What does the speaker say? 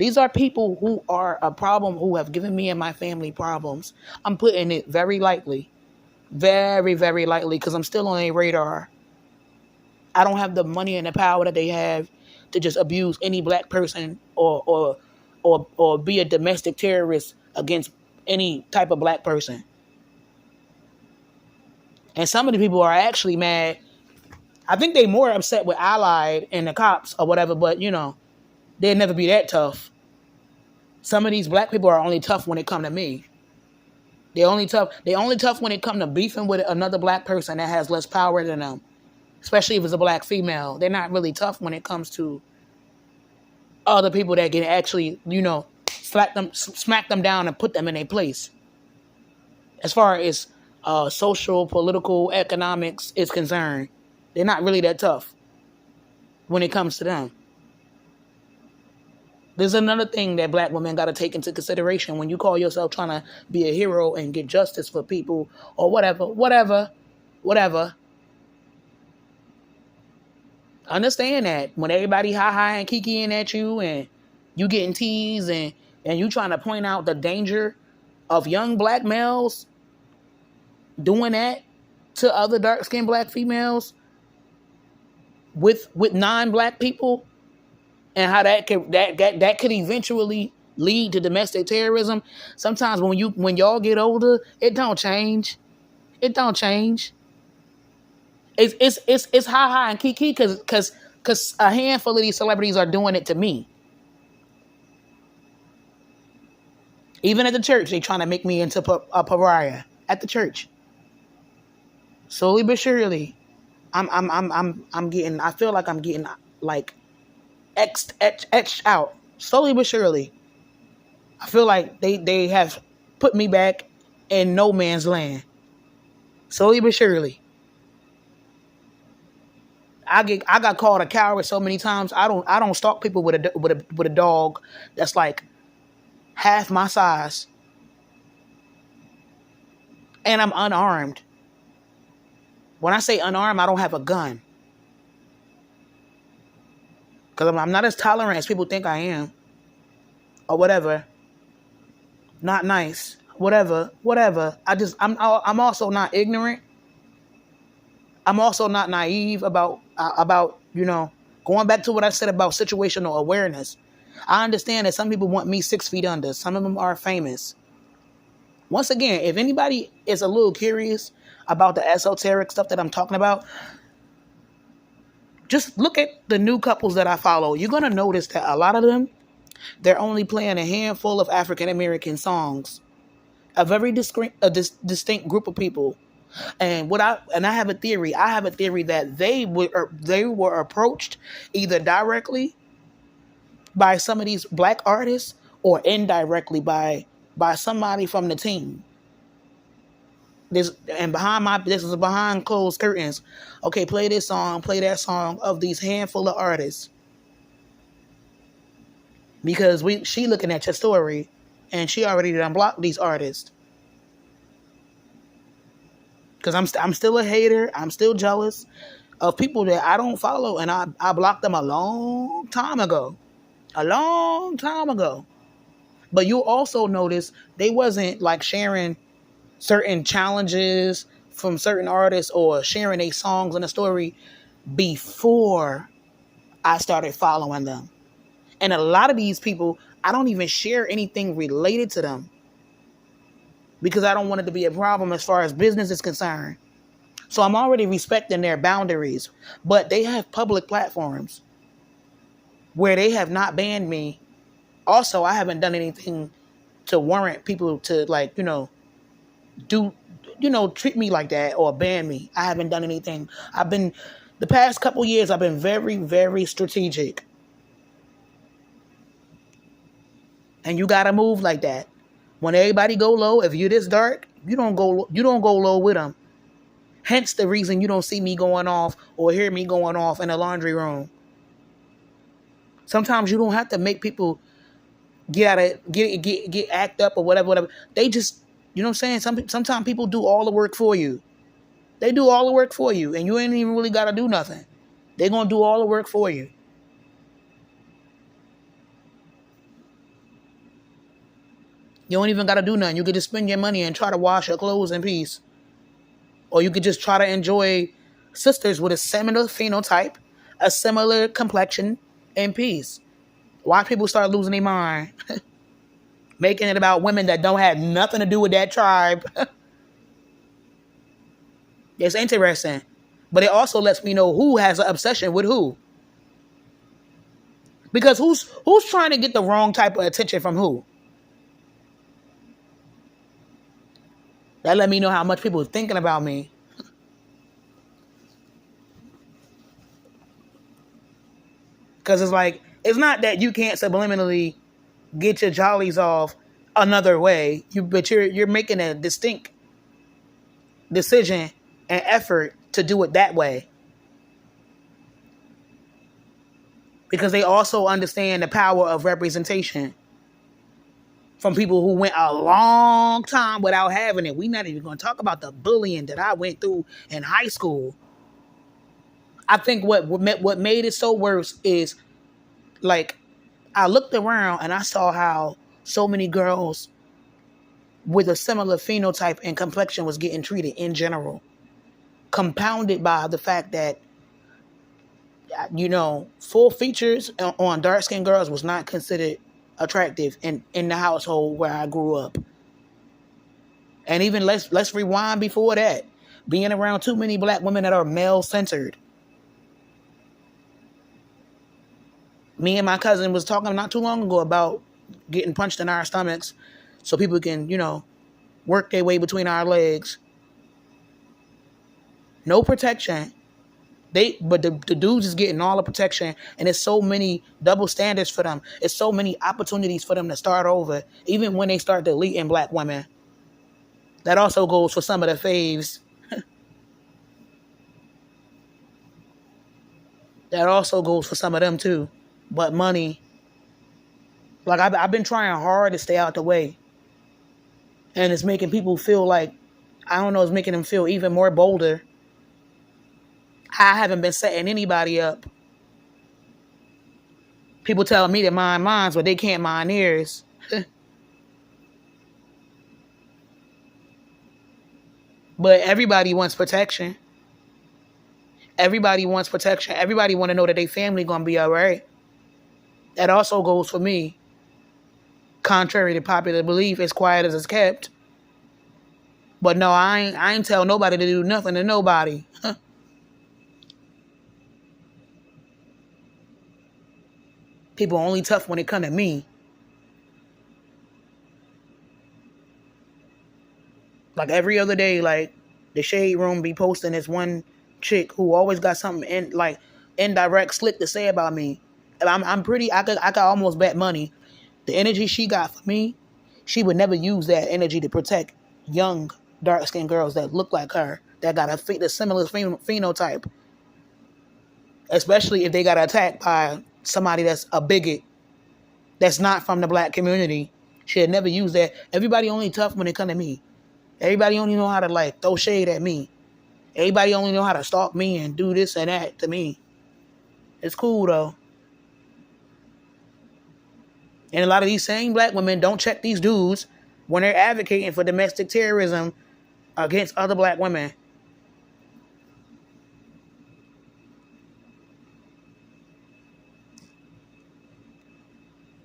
These are people who are a problem, who have given me and my family problems. I'm putting it very lightly, very, very lightly, because I'm still on a radar. I don't have the money and the power that they have to just abuse any black person or be a domestic terrorist against any type of black person. And some of the people are actually mad. I think they more upset with Allied and the cops or whatever, but they'll never be that tough. Some of these black people are only tough when it come to me. They only tough when it come to beefing with another black person that has less power than them. Especially if it's a black female. They're not really tough when it comes to other people that can actually, smack them down and put them in their place. As far as social, political, economics is concerned, they're not really that tough when it comes to them. There's another thing that black women got to take into consideration when you call yourself trying to be a hero and get justice for people or whatever. Understand that when everybody hi and kikiing at you and you getting teased and you trying to point out the danger of young black males doing that to other dark-skinned black females with non-black people, and how that could eventually lead to domestic terrorism. Sometimes when y'all get older, it don't change. It don't change. It's ha and kiki because a handful of these celebrities are doing it to me. Even at the church, they trying to make me into a pariah at the church. Slowly but surely, I'm getting. I feel like I'm getting like etched out. Slowly but surely, I feel like they have put me back in no man's land. Slowly but surely. I got called a coward so many times. I don't stalk people with a dog that's like half my size, and I'm unarmed. When I say unarmed, I don't have a gun, because I'm not as tolerant as people think I am, or whatever. Not nice, whatever. I'm also not ignorant. I'm also not naive about going back to what I said about situational awareness. I understand that some people want me 6 feet under. Some of them are famous. Once again, if anybody is a little curious about the esoteric stuff that I'm talking about, just look at the new couples that I follow. You're going to notice that a lot of them, they're only playing a handful of African-American songs. A very distinct group of people. And I have a theory. I have a theory that they were approached either directly by some of these black artists or indirectly by somebody from the team. This is behind closed curtains. Okay, play this song, play that song of these handful of artists. Because she looking at your story and she already done blocked these artists. Because I'm still a hater. I'm still jealous of people that I don't follow. And I blocked them a long time ago. But you also notice they wasn't like sharing certain challenges from certain artists or sharing their songs in a story before I started following them. And a lot of these people, I don't even share anything related to them, because I don't want it to be a problem as far as business is concerned. So I'm already respecting their boundaries. But they have public platforms where they have not banned me. Also, I haven't done anything to warrant people to treat me like that or ban me. I haven't done anything. The past couple years, I've been very, very strategic. And you got to move like that. When everybody go low, if you're this dark, you don't go low with them. Hence the reason you don't see me going off or hear me going off in the laundry room. Sometimes you don't have to make people get act up or whatever. They just, you know what I'm saying? Sometimes people do all the work for you. They do all the work for you, and you ain't even really got to do nothing. They're going to do all the work for you. You don't even got to do nothing. You could just spend your money and try to wash your clothes in peace. Or you could just try to enjoy sisters with a similar phenotype, a similar complexion in peace. Watch people start losing their mind. Making it about women that don't have nothing to do with that tribe. It's interesting. But it also lets me know who has an obsession with who. Because who's trying to get the wrong type of attention from who? That let me know how much people are thinking about me. Because it's like, it's not that you can't subliminally get your jollies off another way. But you're making a distinct decision and effort to do it that way. Because they also understand the power of representation from people who went a long time without having it. We're not even going to talk about the bullying that I went through in high school. I think what made it so worse is, like, I looked around and I saw how so many girls with a similar phenotype and complexion was getting treated in general. Compounded by the fact that, full features on dark-skinned girls was not considered attractive in the household where I grew up. And even let's rewind before that. Being around too many black women that are male-centered. Me and my cousin was talking not too long ago about getting punched in our stomachs so people can, work their way between our legs. No protection. But the dudes is getting all the protection, and there's so many double standards for them. It's so many opportunities for them to start over, even when they start deleting black women. That also goes for some of the faves. That also goes for some of them too. But money, like I've been trying hard to stay out the way, and it's making people feel like, it's making them feel even more bolder. I haven't been setting anybody up. People telling me to mind mines, but they can't mind theirs. But everybody wants protection. Everybody wants protection. Everybody want to know that their family going to be all right. That also goes for me. Contrary to popular belief, as quiet as it's kept. But no, I ain't tell nobody to do nothing to nobody. People are only tough when it come to me. Like every other day, like the Shade Room be posting this one chick who always got something indirect slick to say about me. And I could almost bet money. The energy she got for me, she would never use that energy to protect young dark-skinned girls that look like her, that got a similar phenotype. Especially if they got attacked by somebody that's a bigot, that's not from the black community. She'd never use that. Everybody only tough when it come to me. Everybody only know how to throw shade at me. Everybody only know how to stalk me and do this and that to me. It's cool though. And a lot of these same black women don't check these dudes when they're advocating for domestic terrorism against other black women.